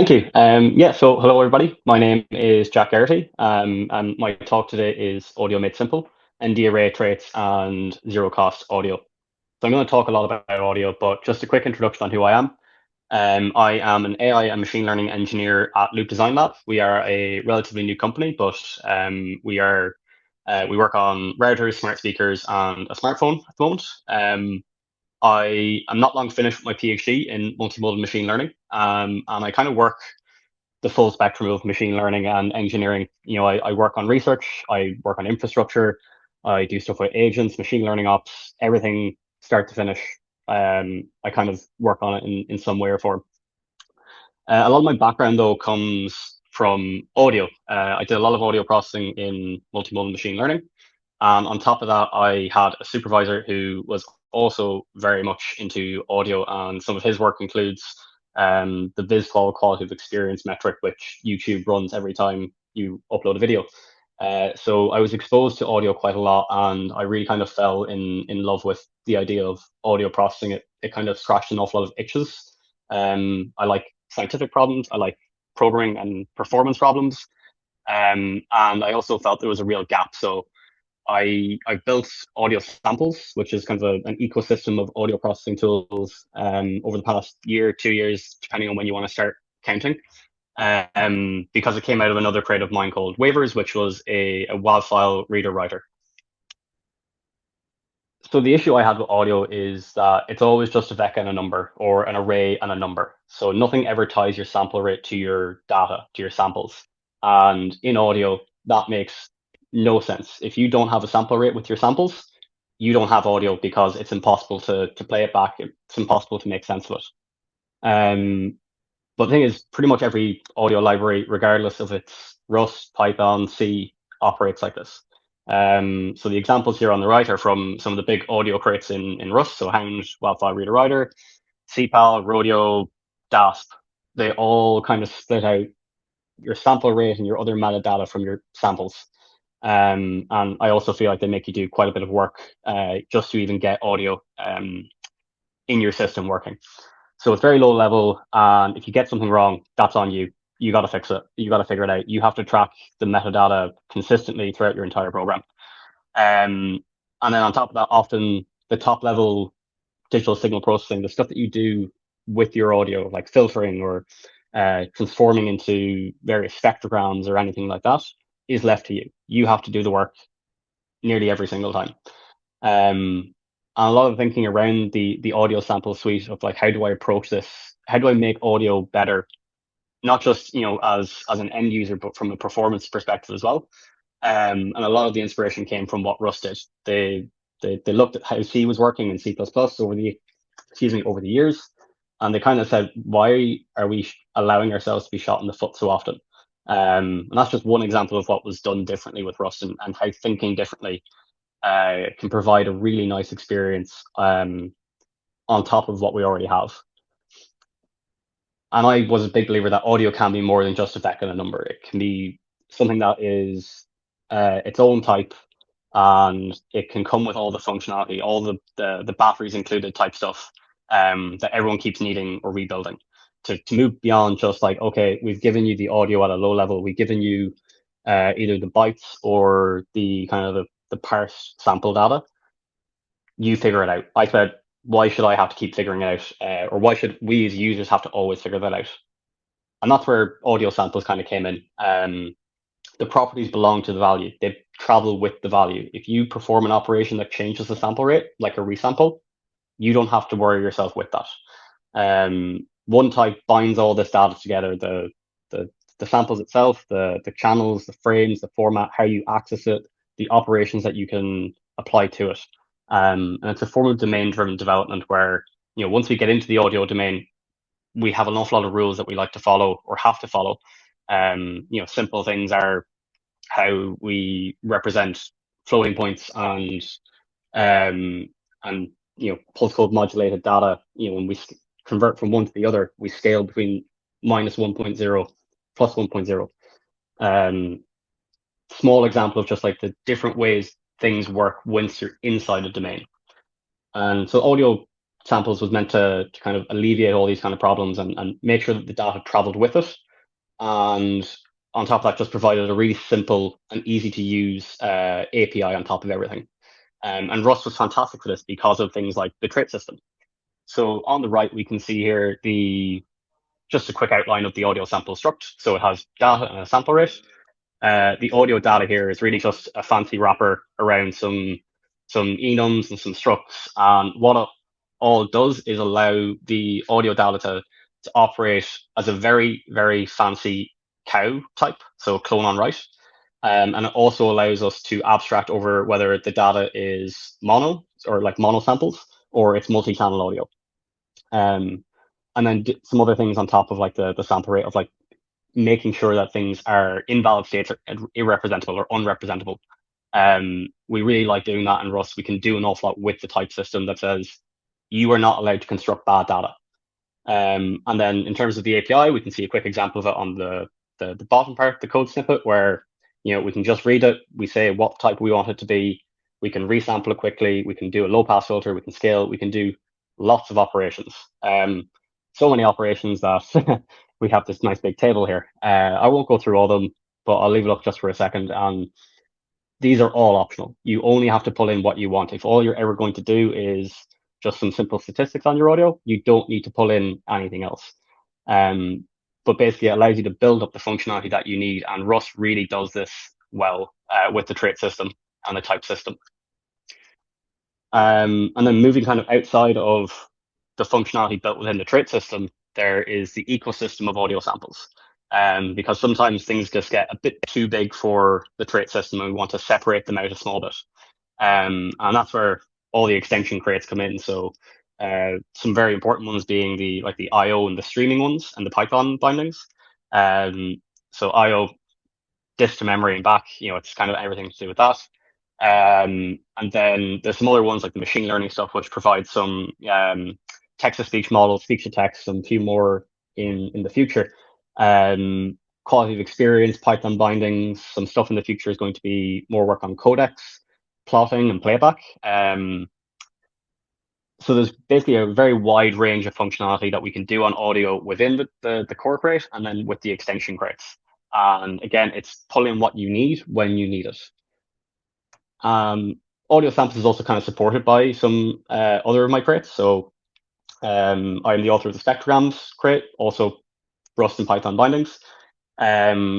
Thank you. Yeah, so hello everybody. My name is Jack Geraghty, and my talk today is Audio Made Simple, ndarray traits, and zero-cost audio. So I'm going to talk a lot about audio, but just a quick introduction on who I am. I am an AI and machine learning engineer at Loop Design Lab. We are a relatively new company, but we work on routers, smart speakers, and a smartphone at the moment. I am not long finished with my PhD in multimodal machine learning, and I kind of work the full spectrum of machine learning and engineering. I work on research, I work on infrastructure, I do stuff with agents, machine learning ops, everything start to finish. I kind of work on it in some way or form. A lot of my background though comes from audio. I did a lot of audio processing in multimodal machine learning. And on top of that, I had a supervisor who was also very much into audio, and some of his work includes the VisQual quality of experience metric, which YouTube runs every time you upload a video. So I was exposed to audio quite a lot, and I really kind of fell in love with the idea of audio processing. It kind of scratched an awful lot of itches. I like scientific problems. I like programming and performance problems. And I also felt there was a real gap. So I built audio samples, which is kind of an ecosystem of audio processing tools over the past year, 2 years, depending on when you want to start counting. Because it came out of another project of mine called Waivers, which was a WAV file reader writer. So the issue I had with audio is that it's always just a vec and a number, or an array and a number. So nothing ever ties your sample rate to your data, to your samples. And in audio, that makes no sense. If you don't have a sample rate with your samples, you don't have audio because it's impossible to play it back. It's impossible to make sense of it. Um, but the thing is, pretty much every audio library, regardless of its Rust, Python, C, operates like this. So the examples here on the right are from some of the big audio crates in Rust, so Hound, Wildfire Reader Writer, cpal, rodio, dasp. They all kind of split out your sample rate and your other metadata from your samples. And I also feel like they make you do quite a bit of work just to even get audio in your system working. So it's very low level, and if you get something wrong, that's on you. You got to fix it. You got to figure it out. You have to track the metadata consistently throughout your entire program. And then on top of that, often the top level digital signal processing, the stuff that you do with your audio, like filtering or transforming into various spectrograms or anything like that, is left to you. You have to do the work nearly every single time. And a lot of thinking around the audio sample suite of like, how do I approach this? How do I make audio better? Not just as an end user, but from a performance perspective as well. And a lot of the inspiration came from what Rust did. They looked at how C was working in C++ over the years, and they kind of said, why are we allowing ourselves to be shot in the foot so often? And that's just one example of what was done differently with Rust, and how thinking differently can provide a really nice experience on top of what we already have. And I was a big believer that audio can be more than just a vec and a number. It can be something that is its own type, and it can come with all the functionality, all the batteries included type stuff that everyone keeps needing or rebuilding. To move beyond just like, okay, we've given you the audio at a low level, we've given you either the bytes or the kind of the parsed sample data. You figure it out. I said, why should I have to keep figuring it out? Or why should we as users have to always figure that out? And that's where audio samples kind of came in. The properties belong to the value. They travel with the value. If you perform an operation that changes the sample rate, like a resample, you don't have to worry yourself with that. One type binds all this data together, the samples itself, the channels, the frames, the format, how you access it, the operations that you can apply to it. And it's a form of domain-driven development where, once we get into the audio domain, we have an awful lot of rules that we like to follow or have to follow. Simple things are how we represent floating points and pulse code modulated data. When we convert from one to the other, we scale between minus 1.0 plus 1.0. Small example of just like the different ways things work once you're inside a domain. And so audio samples was meant to kind of alleviate all these kind of problems and make sure that the data traveled with it. And on top of that, just provided a really simple and easy to use API on top of everything. And Rust was fantastic for this because of things like the trait system. So on the right, we can see here just a quick outline of the audio sample struct. So it has data and a sample rate. The audio data here is really just a fancy wrapper around some enums and some structs. And what it all does is allow the audio data to operate as a very, very fancy cow type, so clone on write. And it also allows us to abstract over whether the data is mono or like mono samples or it's multi-channel audio. And then some other things on top of like the sample rate of like making sure that things are invalid states are irrepresentable or unrepresentable. We really like doing that in Rust. We can do an awful lot with the type system that says you are not allowed to construct bad data. And then in terms of the API, we can see a quick example of it on the bottom part, the code snippet, where we can just read it. We say what type we want it to be. We can resample it quickly. We can do a low pass filter. We can scale. We can do lots of operations. So many operations that we have this nice big table here. I won't go through all of them, but I'll leave it up just for a second. These are all optional. You only have to pull in what you want. If all you're ever going to do is just some simple statistics on your audio, you don't need to pull in anything else. But basically, it allows you to build up the functionality that you need. And Rust really does this well with the trait system and the type system. And then moving kind of outside of the functionality built within the trait system, there is the ecosystem of audio samples. Because sometimes things just get a bit too big for the trait system and we want to separate them out a small bit. And that's where all the extension crates come in. So some very important ones being the IO and the streaming ones and the Python bindings. So IO, disk to memory and back, it's kind of everything to do with that. And then there's some other ones like the machine learning stuff, which provides some text-to-speech models, speech-to-text, and a few more in the future. Quality of experience, Python bindings, some stuff in the future is going to be more work on codecs, plotting, and playback. So there's basically a very wide range of functionality that we can do on audio within the core crate and then with the extension crates. And again, it's pulling what you need when you need it. Audio samples is also kind of supported by some other of my crates. So I'm the author of the spectrograms crate, also Rust and Python bindings,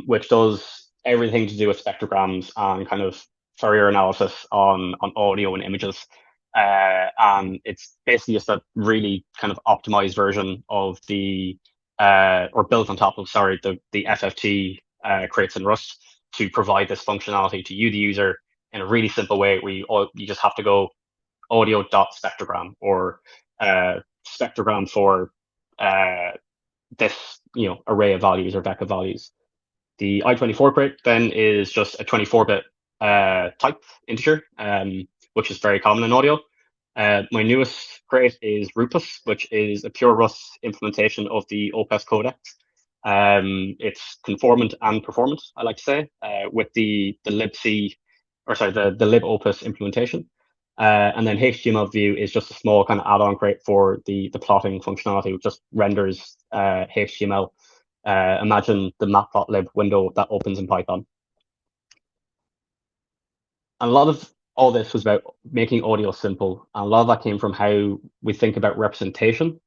which does everything to do with spectrograms and kind of Fourier analysis on audio and images. And it's basically just a really kind of optimized version of or built on top of, the FFT crates in Rust to provide this functionality to you, the user, in a really simple way where you just have to go audio.spectrogram or spectrogram for this array of values or deck of values. The I24 crate then is just a 24-bit type integer, which is very common in audio. My newest crate is Rupus, which is a pure Rust implementation of the Opus codec. It's conformant and performant, I like to say, with the libc, the libopus implementation. And then HTML view is just a small kind of add-on crate for the plotting functionality, which just renders HTML. Imagine the matplotlib window that opens in Python. And a lot of all this was about making audio simple. And a lot of that came from how we think about representation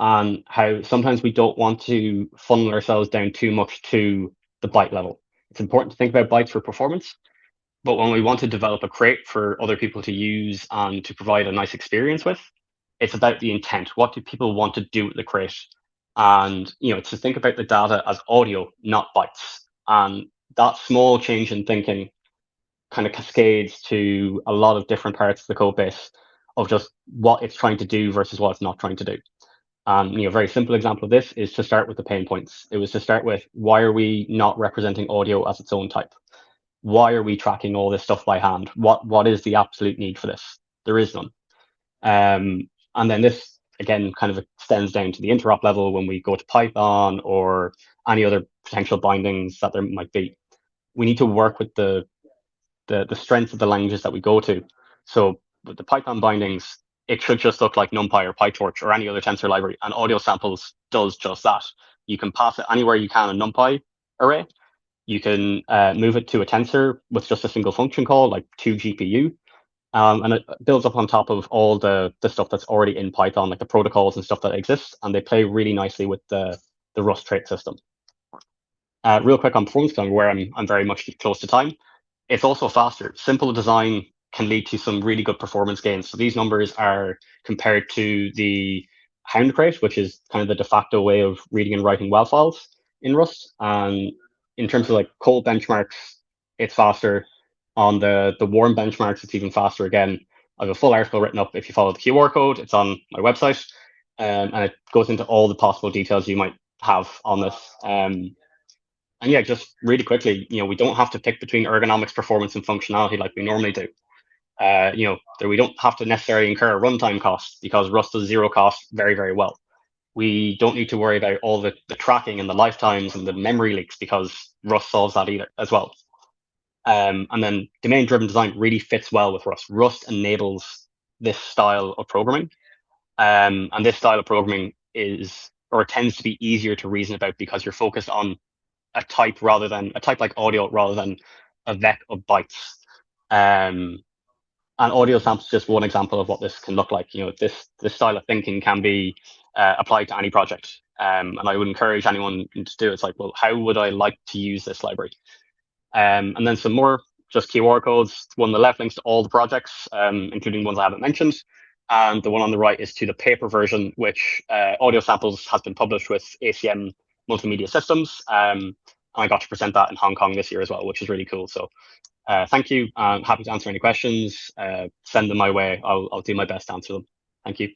and how sometimes we don't want to funnel ourselves down too much to the byte level. It's important to think about bytes for performance, but when we want to develop a crate for other people to use and to provide a nice experience with, it's about the intent. What do people want to do with the crate? And to think about the data as audio, not bytes. And that small change in thinking kind of cascades to a lot of different parts of the code base of just what it's trying to do versus what it's not trying to do. And a very simple example of this is to start with the pain points. It was to start with, why are we not representing audio as its own type? Why are we tracking all this stuff by hand? What is the absolute need for this? There is none. And then this, again, kind of extends down to the interop level when we go to Python or any other potential bindings that there might be. We need to work with the strength of the languages that we go to. So with the Python bindings, it should just look like NumPy or PyTorch or any other tensor library. And audio samples does just that. You can pass it anywhere you can in NumPy array. You can move it to a tensor with just a single function call, like to GPU. And it builds up on top of all the stuff that's already in Python, like the protocols and stuff that exists, and they play really nicely with the Rust trait system. Real quick on performance, because I'm aware I'm very much close to time. It's also faster. Simple design can lead to some really good performance gains. So these numbers are compared to the hound crate, which is kind of the de facto way of reading and writing WAV files in Rust. And in terms of like cold benchmarks, it's faster. On the warm benchmarks, it's even faster again. I have a full article written up if you follow the QR code. It's on my website, and it goes into all the possible details you might have on this. And yeah, just really quickly, we don't have to pick between ergonomics, performance, and functionality like we normally do. We don't have to necessarily incur a runtime cost because Rust does zero cost very, very well. We don't need to worry about all the tracking and the lifetimes and the memory leaks because Rust solves that either as well. And then domain-driven design really fits well with Rust. Rust enables this style of programming. And this style of programming tends to be easier to reason about because you're focused on a type like audio rather than a vec of bytes. And audio samples is just one example of what this can look like. This style of thinking can be applied to any project. And I would encourage anyone to do it. It's like, well, how would I like to use this library? And then some more just QR codes. One on the left links to all the projects, including ones I haven't mentioned. And the one on the right is to the paper version, which Audio Samples has been published with ACM Multimedia Systems. And I got to present that in Hong Kong this year as well, which is really cool. So thank you. I'm happy to answer any questions. Send them my way. I'll do my best to answer them. Thank you.